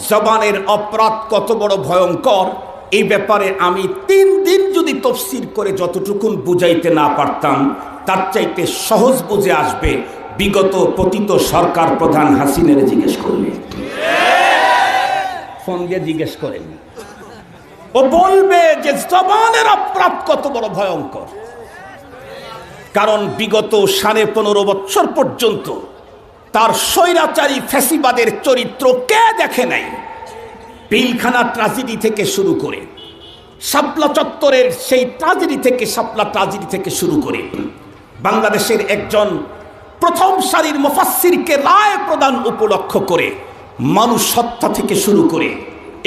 জবানের অপরাধ কত বড় ভয়ঙ্কর, এই ব্যাপারে আমি 3 দিন যদি তফসির করে যতটুকুন বুঝাইতে না পারতাম, তার চাইতে সহজ বুঝে আসবে বিগত পতিত সরকার প্রধান হাসিনারে জিজ্ঞেস করলে। ফোন দিয়ে জিজ্ঞেস করেন, ও বলবে যে জবানের অপরাধ কত বড় ভয়ঙ্কর। কারণ বিগত 15.5 বছর পর্যন্ত তার স্বৈরাচারী ফ্যাসিবাদের চরিত্র কে দেখে নাই? পিলখানা ট্রাজেডি থেকে শুরু করে, শাপলা চত্বরের সেই ট্রাজেডি থেকে, শাপলা ট্রাজেডি থেকে শুরু করে, বাংলাদেশের একজন প্রথম সারির মুফাসসিরকে রায় প্রদান উপলক্ষ করে মানুষ হত্যা থেকে শুরু করে,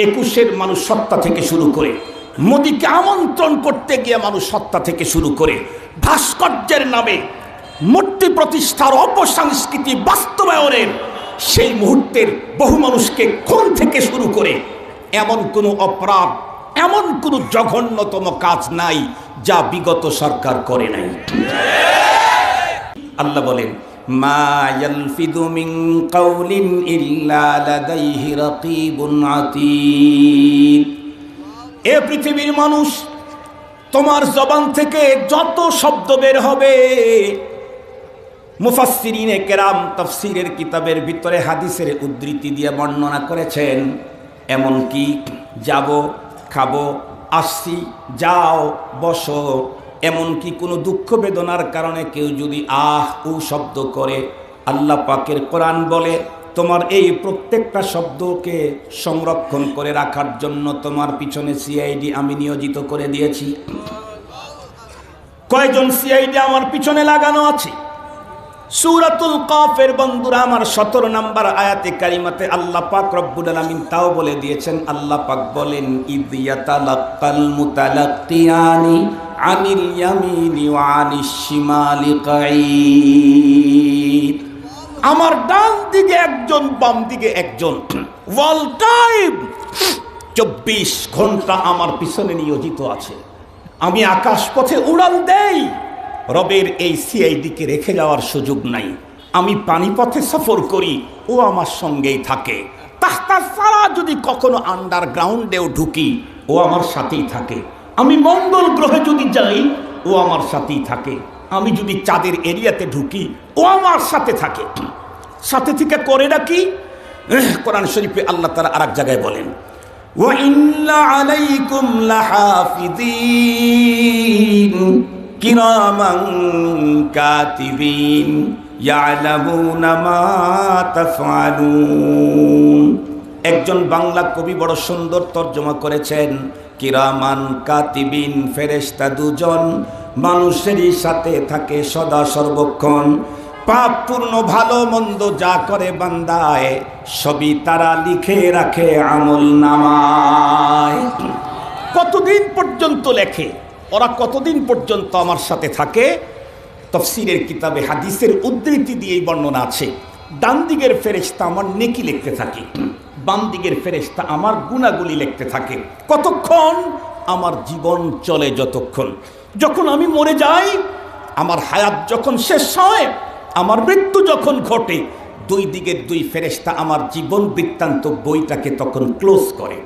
21-এর মানুষ হত্যা থেকে শুরু করে, মোদিকে আমন্ত্রণ করতে গিয়ে মানুষ হত্যা থেকে শুরু করে, ভাস্কর্যের নামে মূর্তি প্রতিষ্ঠার অপসংস্কৃতি বাস্তবায়নের সেই মুহূর্তের বহু মানুষকে খুন থেকে শুরু করে, এমন কোনো অপরাধ, এমন কোনো জঘন্যতম কাজ নাই যা বিগত সরকার করে নাই। আল্লাহ বলেন, মা ইয়ালফিদু মিন কাউলিন ইল্লা লাদাইহি রাকিবুন আতীদ। এ পৃথিবীর মানুষ, তোমার জবান থেকে যত শব্দ বের হবে, মুফাসসিরিনে কেরাম তাফসীরের কিতাবের ভিতরে হাদিসের উদ্ধৃতি দিয়ে বর্ণনা করেছেন, এমন কি যাব, খাবো, আসছি, যাও, বসো, এমনকি কোনো দুঃখ বেদনার কারণে কেউ যদি আহ উ শব্দ করে, আল্লাহ পাকের কোরআন বলে তোমার এই প্রত্যেকটা শব্দকে সংরক্ষণ করে রাখার জন্য তোমার পিছনে সিআইডি আমি নিয়োজিত করে দিয়েছি। কয়জন সিআইডি আমার পিছনে লাগানো আছে? সূরাতুল কাফের বন্ধুরা আমার 17 নম্বর আয়াতে কারিমাতে আল্লাহ পাক রব্বুল আলামিন তাও বলে দিয়েছেন। আল্লাহ পাক বলেন, ইদ ইয়াতালাক্কাল মুতালাক্কিয়ানি আনিল ইয়ামিনি ওয়া আনিশ শিমালি কাঈদ। আমার ডান দিকে একজন, বাম দিকে একজন, অল টাইম 24 ঘন্টা আমার পিছনে নিয়োজিত আছে। আমি আকাশ পথে উড়াল দেই, রবের এই সিআইডিকে রেখে যাওয়ার সুযোগ নাই। আমি পানিপথে সফর করি, ও আমার সঙ্গেই থাকে। তাহতা সারা যদি কখনো আন্ডারগ্রাউন্ডেও ঢুকি, ও আমার সাথেই থাকে। আমি মঙ্গল গ্রহে যদি যাই, ও আমার সাথেই থাকে। আমি যদি চাঁদের এরিয়াতে ঢুকি, ও আমার সাথে থাকে। সাথে থেকে করে নাকি কোরআন শরীফে আল্লাহ তাআলা আরেক জায়গায় বলেন, ওয়া ইন্না আলাইকুম লাহাফিযিন কিরামান কাতিবিন ইয়ালামুনা মা তাফআলুন। একজন বাংলা কবি বড় সুন্দর তর্জমা করেছেন, কিরামান কাতিবিন, ফেরেশতা দুজন মানুষেরই সাথে থাকে সদা সর্বক্ষণ। পাপপূর্ণ ভালো মন্দ যা করে বান্দায়, সবই তারা লিখে রাখে আমল নামায়। কতদিন পর্যন্ত লেখে ওরা, কতদিন পর্যন্ত আমার সাথে থাকে? তাফসীরের কিতাবে হাদিসের উদ্ধৃতি দিয়ে বর্ণনা আছে। ডান দিকের ফেরেশতা আমার নেকি লিখতে থাকে, বাম দিকের ফেরেশতা আমার গুনাহগুলি লিখতে থাকে। কতক্ষণ? আমার জীবন চলে যতক্ষণ। যখন আমি মরে যাই, আমার হায়াত যখন শেষ হয়, আমার মৃত্যু যখন ঘটে, দুই দিকের দুই ফেরেশতা আমার জীবন বৃত্তান্ত বইটাকে তখন ক্লোজ করে।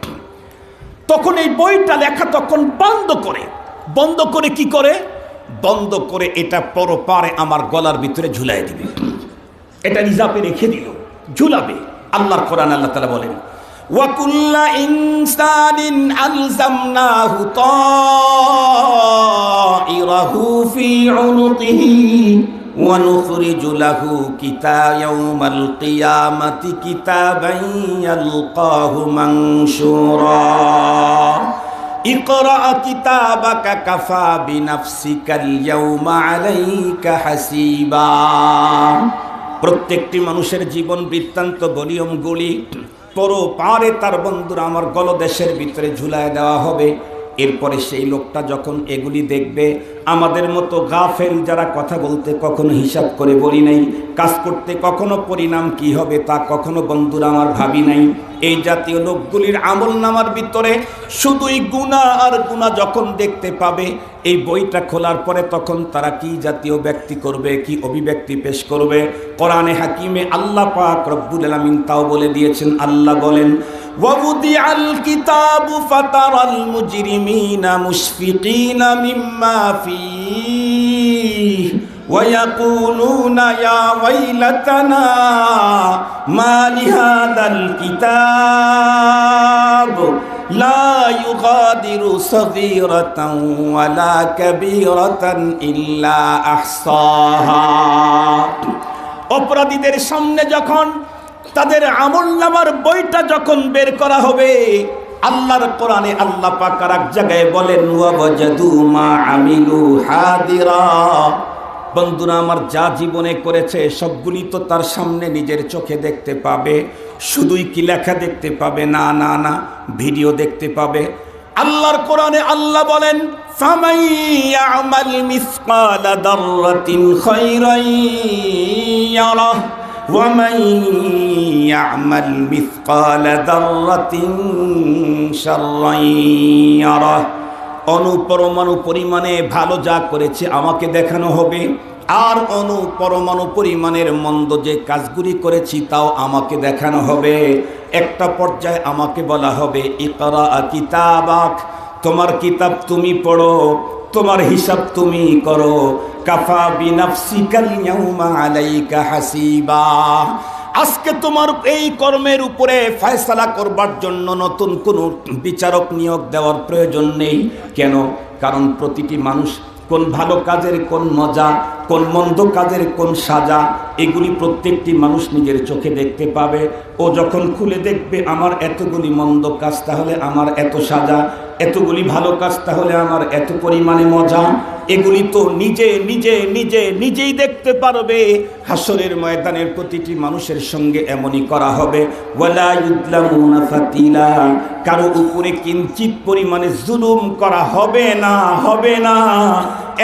তখন এই বইটা লেখা তখন বন্ধ করে। বন্ধ করে কি করে? বন্ধ করে এটা পরপারে আমার গলার ভিতরে ঝুলাই দিবে। এটা রিজার্ভে রেখে দিল, ঝুলাবে। আল্লাহর কোরআন আল্লাহ তাআলা বলেন, ওয়া কুল্লা ইনসানিন আলজামনাহু তাইরাহু ফি উনুকিহি ওয়া নুখরিজু লাহু ইয়াওমাল কিয়ামাতি কিতাবান ইয়ালকাহু মানশুরা। ইকরা কিতাবাকা কাফা বিনাফসিকাল ইয়াওমা আলাইকা হাসিবা। প্রত্যেকটি মানুষের জীবন বৃত্তান্ত ভলিউমগুলি পরপারে তার বন্ধুরা আমার গলদেশের ভিতরে ঝুলায় দেওয়া হবে। এরপরে সেই লোকটা যখন এগুলি দেখবে, আমাদের মতো গাফেল যারা কথা বলতে কখনো হিসাব করে বলি নাই, কাজ করতে কখনো পরিণাম কি হবে তা কখনো বন্ধুরা আমার ভাবি নাই, এই জাতীয় লোকগুলির আমল নামার ভিতরে শুধুই গুনাহ আর গুনাহ যখন দেখতে পাবে, এই বইটা খোলার পরে তখন তারা কি জাতীয় ব্যক্তি করবে, কি অভিব্যক্তি পেশ করবে। কোরআনে হাকিমে আল্লাহ পাক রব্বুল আলামিন তাও বলে দিয়েছেন। আল্লাহ বলেন, ووضع الكتاب فترى المجرمين مشفقين مما فيه ويقولون يا ويلتنا ما لهذا الكتاب لا يغادر صغيرة ولا كبيرة إلا أحصاها অপরাধীদের সামনে যখন তাদের আমলনামার বইটা যখন বের করা হবে, আল্লাহর কোরআনে আল্লাহ পাক আর এক জায়গায় বলেন ওয়াজাদু মা আমিলু হাদিরা। বন্ধুরা আমার, যা জীবনে করেছে সবগুলি তো তার সামনে নিজের চোখে দেখতে পাবে। শুধুই কি লেখা দেখতে পাবে? না না না, ভিডিও দেখতে পাবে। আল্লাহর কোরআনে আল্লাহ বলেন ফামান ইয়ামাল মিসকালা দাররাতিন খায়রান ইয়ারাহ ওয়া মান ইয়ামাল মিসকালা দাররাতিন শাররান ইয়ারাহ। অনুপরমাণু পরিমাণে ভালো যা করেছে আমাকে দেখানো হবে, আর অনুপরমাণু পরিমাণের মন্দ যে কাজগুলি করেছি তাও আমাকে দেখানো হবে। একটা পর্যায়ে আমাকে বলা হবে ইকরা কিতাবাক, তোমার কিতাব তুমি পড়ো, তোমার হিসাব তুমি করো। কাফা বিনাফসিকাল ইয়াউমা আলাইকা হাসিবা। আজকে তোমার এই কর্মের উপরে ফয়সালা করবার জন্য নতুন কোনো বিচারক নিয়োগ দেওয়ার প্রয়োজন নেই। কেন? কারণ প্রতিটি মানুষ কোন ভালো কাজের কোন মজা, কোন মন্দ কাজের কোন সাজা, এগুলি প্রত্যেকটি মানুষ নিজের চোখে দেখতে পাবে। ও যখন খুলে দেখবে আমার এতগুলি মন্দ কাজ, তাহলে আমার এত সাজা, এতগুলি ভালো কাজ, তাহলে আমার এত পরিমাণে মজা, এগুলি তো নিজেই দেখতে পারবে। হাসরের ময়দানের প্রতিটি মানুষের সঙ্গে এমনই করা হবে। ওয়ালা ইউযলামুনা ফাতিলা, কারো উপরে কিঞ্চিত পরিমাণে জুলুম করা হবে না, হবে না।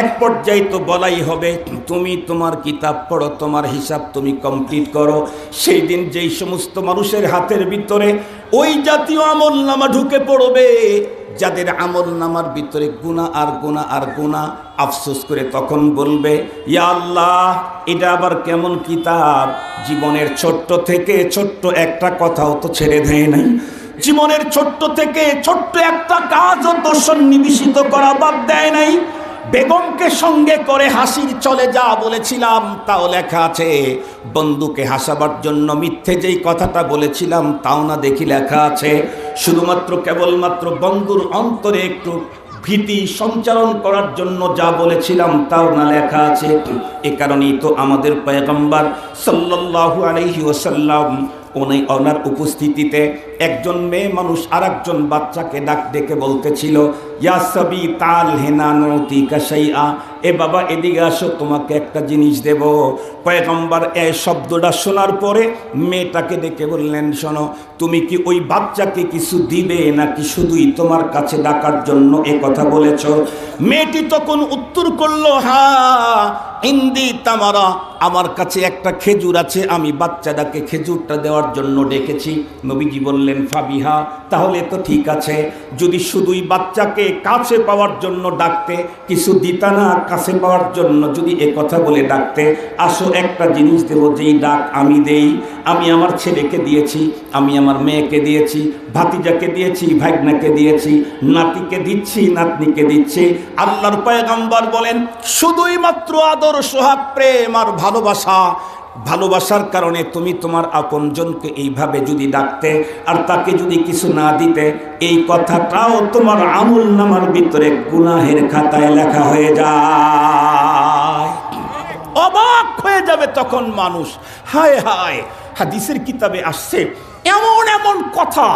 এক পর্যায়ে তো বলাই হবে তুমি তোমার কিতাব পড়ো, তোমার হিসাব তুমি কমপ্লিট করো। সেই দিন যেই সমস্ত মানুষের হাতের ভিতরে ওই জাতীয় আমলনামা ঢুকে পড়বে, যাদের আমলনামার ভিতরে গুনাহ আর গুনাহ আর গুনাহ, আফসোস করে তখন বলবে ইয়া আল্লাহ, এটা আবার কেমন কিতাব? জীবনের ছোট্ট থেকে ছোট্ট একটা কথাও তো ছেড়ে দেয় নাই, জীবনের ছোট্ট থেকে ছোট্ট একটা কাজও তো সন্নিবেশিত করা বাদ দেয় নাই। বেগমকে সঙ্গে করে হাসির চলে যা বলেছিলাম তাও লেখা আছে, বন্ধুকে হাসাবার জন্য মিথ্যে যেই কথাটা বলেছিলাম তাও না দেখি লেখা আছে। শুধুমাত্র কেবলমাত্র বন্ধুর অন্তরে একটু ভীতি সঞ্চারণ করার জন্য যা বলেছিলাম তাও না লেখা আছে। এ কারণেই তো আমাদের পয়গম্বর সাল্লাল্লাহু আলাইহি ওয়াসাল্লাম ওনার উপস্থিতিতে একজন মেয়ে মানুষ আর একজন বাচ্চাকে ডাক ডেকে বলতেছিল ইয়া সাবি তাল হেনা নতিকা শাইআ, এ বাবা এদিকে আসো, তোমাকে একটা জিনিস দেব। পয়গম্বর এই শব্দটা শোনার পরে মেয়েটাকে ডেকে বললেন শোনো, তুমি কি ওই বাচ্চাকে কিছু দিবে নাকি শুধুই তোমার কাছে ডাকার জন্য এ কথা বলেছ? মেয়েটি তখন উত্তর করলো হ্যাঁ ইন্দি তামারা, আমার কাছে একটা খেজুর আছে, আমি বাচ্চাটাকে খেজুরটা দেওয়ার জন্য ডেকেছি। নবীজি বললেন ফাবিহা, তাহলে তো ঠিক আছে। যদি শুধুই বাচ্চাকে কাছে পাওয়ার জন্য ডাকতে, কিছু দিতা না, কাছে পাওয়ার জন্য যদি এ কথা বলে ডাকতে, আসো একটা জিনিস দেবো যেই ডাক আমি দেই। আমি আমার ছেলেকে দিয়েছি, আমি আমার মেয়েকে দিয়েছি, ভাতিজাকে দিয়েছি, ভাগনাকে দিয়েছি, নাতিকে দিচ্ছি, নাতনিকে দিচ্ছি। আল্লাহর পয়গম্বর বলেন শুধুই মাত্র আদর, সোহাগ, প্রেম আর ভালোবাসার কারণে তুমি তোমার আপনজনকে এইভাবে যদি ডাকতে আর তাকে যদি কিছু না দিতে, এই কথাটাও তোমার আমলনামার ভিতরে গুনাহের খাতায় লেখা হয়ে যায়। অবাক হয়ে যাবে তখন মানুষ, হায় হায়, হাদিসের কিতাবে আসছে এমন এমন কথা,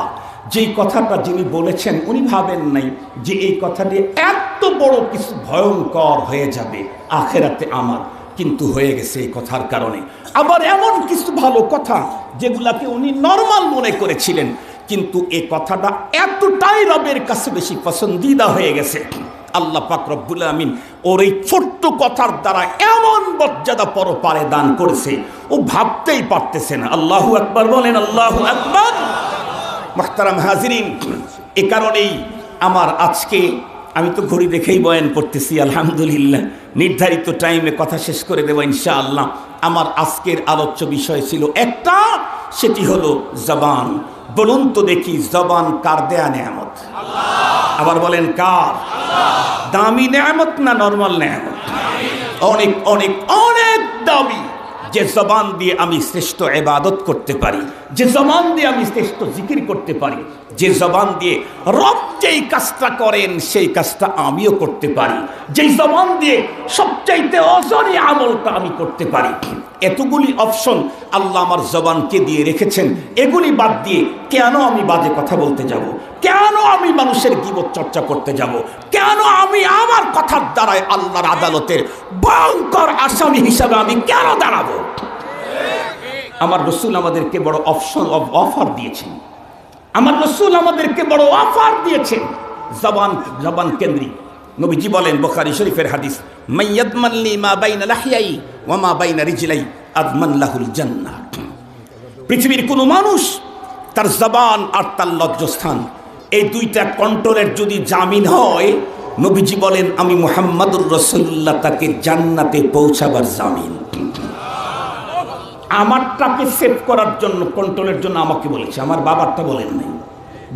যেই কথাটা যিনি বলেছেন উনি ভাবেন নাই যে এই কথাটি এত বড় কিছু ভয়ঙ্কর হয়ে যাবে আখেরাতে আমার, কিন্তু হয়ে গেছে এই কথার কারণে। আবার এমন কিছু ভালো কথা যেগুলাকে উনি নরমাল মনে করেছিলেন, কিন্তু এই কথাটা এতটাই রবের কাছে বেশি পছন্দিদা হয়ে গেছে। আল্লাহ পাক রব্বুল আমিন ওর এই ছোট্ট কথার দ্বারা এমন মর্যাদা পরপারে দান করেছে ও ভাবতেই পারতেছে না। আল্লাহু আকবার বলেন, আল্লাহু আকবার। মুহতারাম হাজিরিন, এ কারণেই আমার আজকে, আমি তো ঘড়ি দেখেই বয়ান করতেছি, আলহামদুলিল্লাহ নির্ধারিত টাইমে কথা শেষ করে দেব ইনশাআল্লাহ। আমার আজকের আলোচ্য বিষয় ছিল একটা, সেটি হলো জবান। বলুন তো দেখি, জবান কার দেয়া নেয়ামত? আবার বলেন কার? দামি নেয়ামত না নরমাল নেয়ামত? অনেক অনেক অনেক দামি। যে জবান দিয়ে আমি শ্রেষ্ঠ ইবাদত করতে পারি, যে জবান দিয়ে আমি শ্রেষ্ঠ জিকির করতে পারি, যে জবান দিয়ে রব যেই কাজটা করেন সেই কাজটা আমিও করতে পারি, যেই জবান দিয়ে সবচাইতে অজনি আমলটা আমি করতে পারি। এতগুলি অপশন আল্লাহ আমার জবানকে দিয়ে রেখেছেন। এগুলি বাদ দিয়ে কেন আমি বাজে কথা বলতে যাব? কেন আমি মানুষের গীবত চর্চা করতে যাব? কেন আমি আমার কথার দ্বারায় আল্লাহর আদালতের ভয়ঙ্কর আসামি হিসাবে আমি কেন দাঁড়াবো? আমার রাসূল আমাদেরকে বড় অফার দিয়েছেন। আমার রাসূল আমাদেরকে বড় অফার দিয়েছেন জবান কেন্দ্রিক। নবীজি বলেন, বুখারী শরীফের হাদিস, মাইয়াদমানলি মা বাইনা লাহিয়াই ওয়া মা বাইনা রিজলাই আদমান লাহুল জান্নাহ। পৃথিবীর কোনো মানুষ তার জবান আর তার লজ্জাস্থান এই দুইটা কন্ট্রোলের যদি জামিন হয়, নবীজি বলেন আমি মুহাম্মাদুর রাসূলুল্লাহ তাকে জান্নাতে পৌঁছাবার জামিন। আমারটাকে সেভ করার জন্য, কন্ট্রোলের জন্য আমাকে বলেছে, আমার বাবারটা বলেন নাই।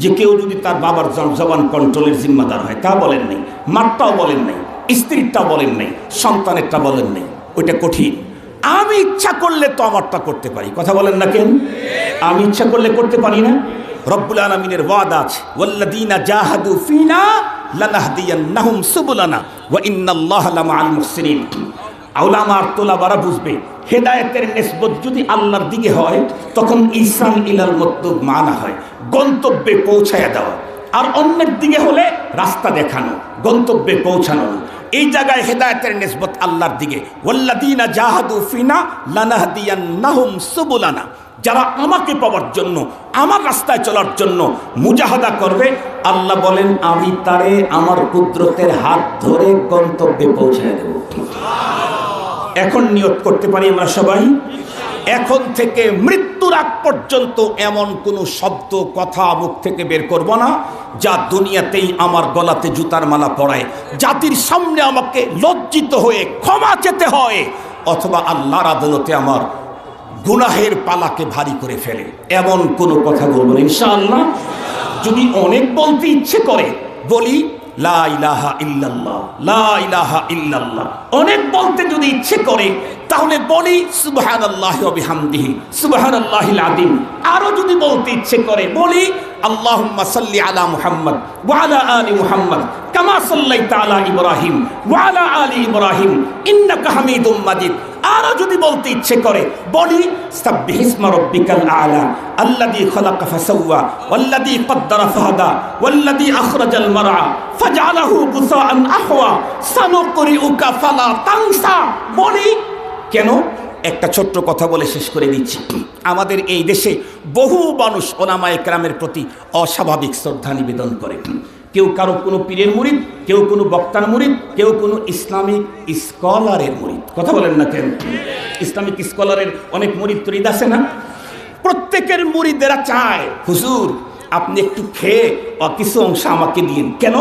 যে কেউ যদি তার বাবার জবান কন্ট্রোলের জিম্মাদার হয়, তা বলেন নাই। মারটাও বলেন নাই, স্ত্রীরটা বলেন নাই, সন্তানেরটা বলেন নাই। ওইটা কঠিন। আমি ইচ্ছা করলে তো আমারটা করতে পারি। কথা বলেন না কেন? আমি ইচ্ছা করলে করতে পারি না? রব্বুল আলামিনের ওয়াদা আছে, ওয়াল্লাযীনা জাহাদু ফীনা লানাহদিয়ান্নাহুম সুবুলানা ওয়া ইন্নাল্লাহা লামাআল মুহসিনিন। উলামা আর তোলাবারা বুঝবে, হেদায়েতের নিসবত যদি আল্লাহর দিকে হয় তখন ইহসান ইলাল মাতলুব মানা হয়, গন্তব্যে পৌঁছায়া দেওয়া। আর অন্যের দিকে হলে রাস্তা দেখানো, গন্তব্যে পৌঁছানো। এই জায়গায় হেদায়েতের নিসবত আল্লাহর দিকে। ওয়াল্লাযীনা জাহাদু ফিনা লানাহদিয়ান্নাহুম সুবুলানা। যারা আমাকে পাওয়ার জন্য, আমার রাস্তায় চলার জন্য মুজাহাদা করবে, আল্লাহ বলেন আমি তারে আমার কুদরতের হাত ধরে গন্তব্যে পৌঁছায় দেব। এখন নিয়ত করতে পারি আমরা সবাই, এখন থেকে মৃত্যুর আগ পর্যন্ত এমন কোনো শব্দ কথা মুখ থেকে বের করব না যা দুনিয়াতেই আমার গলাতে জুতার মালা পড়ায়, জাতির সামনে আমাকে লজ্জিত হয়ে ক্ষমা চেতে হয়, অথবা আল্লাহর আদালতে আমার গুনাহের পালাকে ভারী করে ফেলে। এমন কোনো কথা বলবো না ইনশাআল্লাহ। যদি অনেক বলতে ইচ্ছে করে বলি লা ইলাহা ইল্লাল্লাহ, লা ইলাহা ইল্লাল্লাহ। অনেক বলতে যদি ইচ্ছে করে তাহলে বলি সুবহানাল্লাহি ওয়া বিহামদিহি সুবহানাল্লাহিল আযীম। আরো যদি বলতে ইচ্ছে করে বলি আল্লাহুম্মা সাল্লি আলা মুহাম্মদ ওয়া আলা আলি মুহাম্মদ কামা সাল্লাইতা আলা ইব্রাহিম ওয়া আলা আলি ইব্রাহিম ইন্নাকা হামিদুম মাজিদ। আরো যদি বলতে ইচ্ছে করে বলি সাব্বিহিসমা রাব্বিকাল আলা আল্লাযী খালাকা ফাসাওয়া ওয়াল্লাযী কদ্দারা ফাহাদা ওয়াল্লাযী আখরাজাল মারআ ফাজআলাহু গুসাআন আহওয়া সানুকরিউকা ফালা তানসা। বলি কেন? একটা ছোট্ট কথা বলে শেষ করে দিচ্ছি। আমাদের এই দেশে বহু মানুষ ওলামায়ে কেরামের প্রতি অস্বাভাবিক শ্রদ্ধা নিবেদন করে। কেউ কারো কোনো পীরের মুরিদ, কেউ কোনো বক্তার মুরিদ, কেউ কোনো ইসলামিক স্কলারের মুরিদ। কথা বলেন না কেন? ইসলামিক স্কলারের অনেক মুরিদ তরিদ আছে না? প্রত্যেকের মুরিদেরা চায় হুজুর আপনি একটু খেয়ে কিছু অংশ আমাকে দিন। কেন?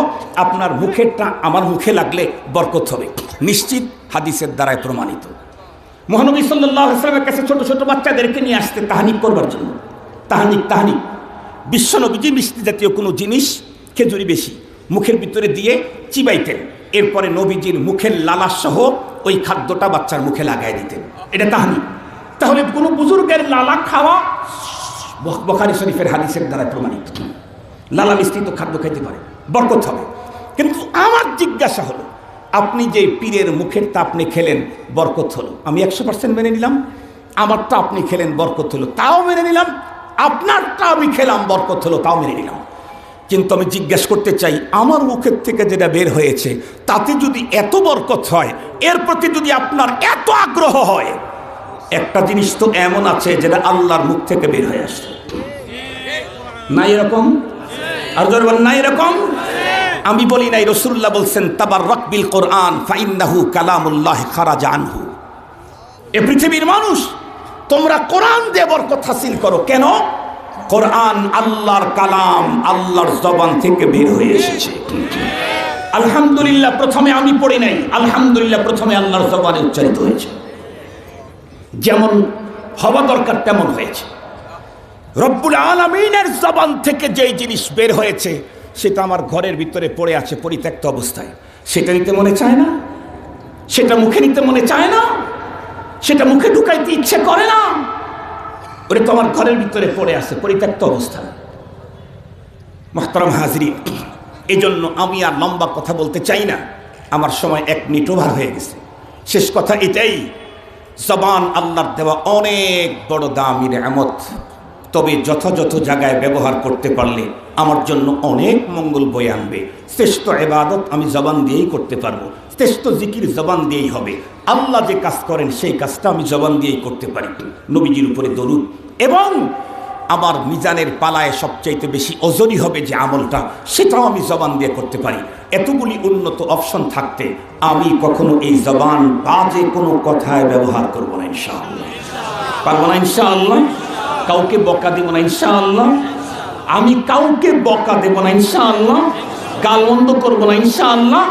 আপনার মুখেরটা আমার মুখে লাগলে বরকত হবে। নিশ্চিত হাদিসের দ্বারায় প্রমাণিত। মহানবী সাল্লাল্লাহু আলাইহি ওয়াসাল্লামের কাছে ছোট ছোট বাচ্চাদেরকে নিয়ে আসতে তাহানিক করবার জন্য। তাহানিক বিশ্বনবীজি মিষ্টি জাতীয় কোনো জিনিস, খেজুরি বেশি, মুখের ভিতরে দিয়ে চিবাইতেন। এরপরে নবীজির মুখের লালাসহ ওই খাদ্যটা বাচ্চার মুখে লাগাই দিতেন। এটা তাহানিক। তাহলে কোনো বুজুর্গের লালা খাওয়া বুখারী শরীফের হাদিসের দ্বারা প্রমাণিত। লালা মিশ্রিত খাদ্য খাইতে পারে, বরকত হবে। কিন্তু আমার জিজ্ঞাসা হলো, আপনি যে পীরের মুখেরটা আপনি খেলেন বরকত হলো, আমি 100% মেনে নিলাম। আমারটা আপনি খেলেন বরকত হলো, তাও মেনে নিলাম। আপনারটা আমি খেলাম বরকত হলো, তাও মেনে নিলাম। কিন্তু আমি জিজ্ঞাসা করতে চাই, আমার মুখের থেকে যেটা বের হয়েছে তাতে যদি এত বরকত হয়, এর প্রতি যদি আপনার এত আগ্রহ হয়, একটা জিনিস তো এমন আছে যেটা আল্লাহর মুখ থেকে বের হয়ে আসে না? এরকম আর জোর না এরকম? আমি বলি নাই, রাসূলুল্লাহ বলছেন তাবাররাক বিল কোরআন ফাইন্নাহু কালামুল্লাহ খারাজা আনহু। এ পৃথিবীর মানুষ, তোমরা কোরআন দিয়ে বরকত হাসিল করো। কেন? কোরআন আল্লাহর কালাম, আল্লাহর জবান থেকে বের হয়ে এসেছে। আলহামদুলিল্লাহ প্রথমে আমি পড়ি নাই, আলহামদুলিল্লাহ প্রথমে আল্লাহর জবানে উচ্চারিত হয়েছে। যেমন হওয়া দরকার তেমন হয়েছে। রব্বুল আলামিনের জবান থেকে যেই জিনিস বের হয়েছে সেটা আমার ঘরের ভিতরে পড়ে আছে পরিত্যক্ত অবস্থায়, সেটা নিতে মনে চায় না, সেটা মুখে নিতে মনে চায় না, সেটা মুখে ঢুকাইতে ইচ্ছে করে না। ওটা তো আমার ঘরের ভিতরে পড়ে আছে পরিত্যক্ত অবস্থায়। মুহতারাম হাজরিন, এই জন্য আমি আর লম্বা কথা বলতে চাই না, আমার সময় 1 মিনিট ওভার হয়ে গেছে। শেষ কথা এটাই, জবান আল্লাহর দেওয়া অনেক বড় দামি নেয়ামত, তবে যথাযথ জায়গায় ব্যবহার করতে পারলে আমার জন্য অনেক মঙ্গল বয়ে আনবে। শ্রেষ্ঠ ইবাদত আমি জবান দিয়েই করতে পারবো, শ্রেষ্ঠ জিকির জবান দিয়েই হবে। আল্লাহ যে কাজ করেন সেই কাজটা আমি জবান দিয়েই করতে পারি। নবীজির উপরে দরুদ, এবং আমার মিজানের পালায় সবচাইতে বেশি ওজনই হবে যে আমলটা, সেটাও আমি জবান দিয়ে করতে পারি। এতগুলি উন্নত অপশন থাকতে আমি কখনো এই জবান বাজে কোনো কথায় ব্যবহার করবো না ইনশাআল্লাহ। পারবো না ইনশাআল্লাহ। কাউকে বকা দেব না ইনশাআল্লাহ। আমি কাউকে বকা দেব না ইনশাআল্লাহ। গালমন্দ করবো না ইনশাআল্লাহ।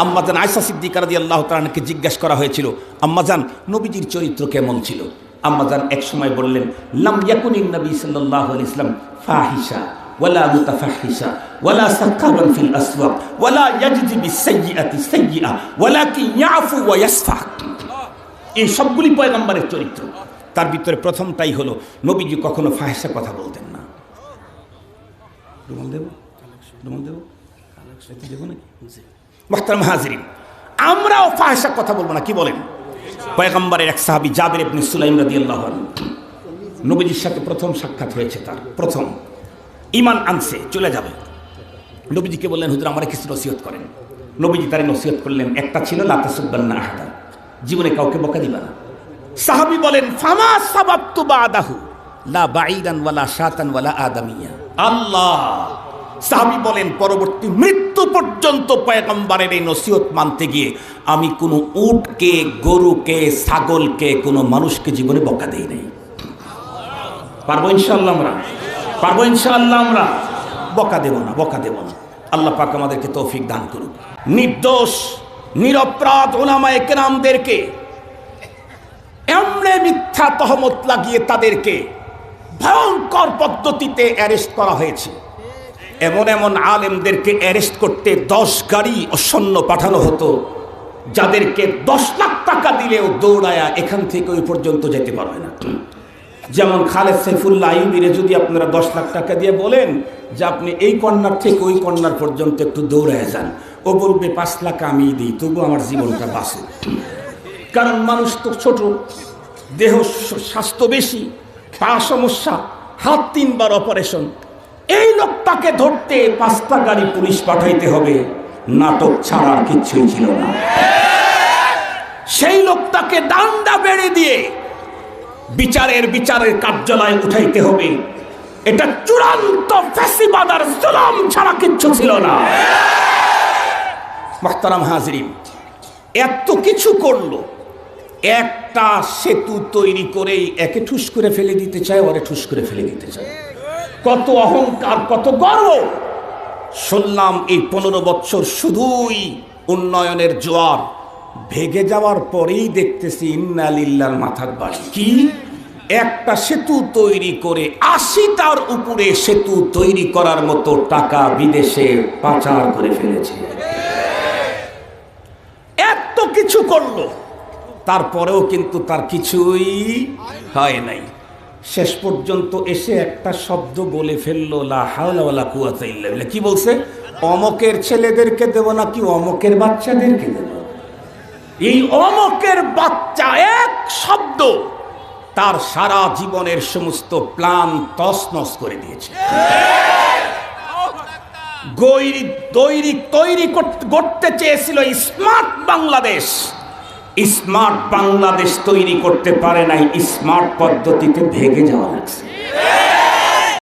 আম্মাজান আয়েশা সিদ্দিকা রাদিয়াল্লাহু তাআলা আনহাকে জিজ্ঞাসা করা হয়েছিল, আম্মাজান নবীজির চরিত্র কেমন ছিল? আম্মাজান এক সময় বললেন, লাম ইয়াকুনিন নবী সাল্লাল্লাহু আলাইহি ওয়াসাল্লাম ফাহিশা ওয়ালা মুতাফাহিশা ওয়ালা সাকারান ফিল আসওয়াক ওয়ালা ইয়াজজি বিসাইয়্যাতি সাইয়্যা ওয়ালাকিন ইয়াফু ওয়া ইয়াসফা। এই সবগুলি পয়গম্বরের চরিত্র। তার ভিতরে প্রথমটাই হলো নবীজি কখনো ফাহিশা কথা বলতেন না। রুমাল দেব, রুমাল দেব, সাথে দেব নাকি? মুহতারাম হাজিরিন, আমরাও ফাহিশা কথা বলবো না, কি বলেন? পয়গম্বরের এক সাহাবী জাবির ইবনে সুলাইম রাদিয়াল্লাহু আনহু, নবীজির সাথে প্রথম সাক্ষাৎ হয়েছে, তার প্রথম ঈমান আনছে, চলে যাবে। নবীজিকে বললেন, হুজুর আমার কিছু নসিহত করেন। নবীজি তারে নসিহত করলেন, একটা ছিল লা তাসুব্বান্না আহাদা, জীবনে কাউকে বকা দিবা না। সাহাবী বলেন, ফামা সাবাবতু বাদাহু লা বাঈদান ওয়ালা শাতান ওয়ালা আদামিয়া। আল্লাহ, সাহাবী বলেন, পরবর্তী মৃত্যু পর্যন্ত পয়গম্বরের এই নসিহত মানতে গিয়ে আমি কোনো উটকে, গরুকে, ছাগলকে, কোনো মানুষকে জীবনে বকা দেই নাই। পারবো ইনশাআল্লাহ আমরা, পারবো ইনশাআল্লাহ আমরা। বকা দেব না, বকা দেব না। আল্লাহ পাক আমাদেরকে তৌফিক দান করুক। নির্দোষ নিরপরাধ উলামায়ে কেরামদেরকে এমনে মিথ্যা তহমত লাগিয়ে তাদেরকে ভয়ঙ্কর পদ্ধতিতে অ্যারেস্ট করা হয়েছে। এমন এমন আলেমদেরকে অ্যারেস্ট করতে 10 গাড়ি সৈন্য পাঠানো হতো, যাদেরকে 10 লাখ টাকা দিলেও দৌড়ায়া এখান থেকে ওই পর্যন্ত যেতে পারবে না। যেমন খালেদ সাইফুল্লাহ আইয়ুবীরে যদি আপনারা 10 লাখ টাকা দিয়ে বলেন যে আপনি এই কর্নার থেকে ওই কর্নার পর্যন্ত একটু দৌড়ায় যান, ও বলবে 5 লাখ আমি দিই, তবু আমার জীবনটা বাঁচে। কারণ মানুষ তো ছোট, দেহ স্বাস্থ্য বেশি, পা সমস্যা, হাত 3 বার অপারেশন। এই লোকটাকে ধরতে 5টা গাড়ি পুলিশ পাঠাইতে হবে, নাটক ছাড়া আর কিচ্ছুই ছিল না। সেই লোকটাকে ডান্ডা বেড়ে দিয়ে বিচারের কার্যালয়ে উঠাইতে হবে। এটা চূড়ান্ত ফ্যাসিবাদ আর জুলুম ছাড়া কিচ্ছু ছিল না। মুহতারাম হাজিরিন, এত কিছু করলো, একটা সেতু তৈরি করেই একে ঠুস করে ফেলে দিতে চায়, ওরে ঠুস করে ফেলে দিতে চায়। কত অহংকার, কত গর্ব! শুনলাম এই 15 বছর শুধুই উন্নয়নের জোয়ার, ভেগে যাওয়ার পরেই দেখতেছি ইন্না লিল্লাহর মাথার বাড়ি। কি একটা সেতু তৈরি করে 80টার উপরে সেতু তৈরি করার মতো টাকা বিদেশে পাচার করে ফেলেছে। এত কিছু করলো, তারপরেও কিন্তু তার কিছুই হয় নাই। শেষ পর্যন্ত এসে একটা শব্দ বলে ফেললো, লা হাওলা ওয়ালা কুওয়াতা ইল্লা বিল্লাহ। কি বলছে? অমকের ছেলেদেরকে দেব নাকি অমকের বাচ্চাদেরকে দেব? এই অমকের বাচ্চা এক শব্দ তার সারা জীবনের সমস্ত প্ল্যান তছনছ করে দিয়েছে। তৈরি করতে চেয়েছিল স্মার্ট বাংলাদেশ, স্মার্ট বাংলাদেশ তৈরি করতে পারে নাই, স্মার্ট পদ্ধতিতে ভেগে যাওয়া লাগছে।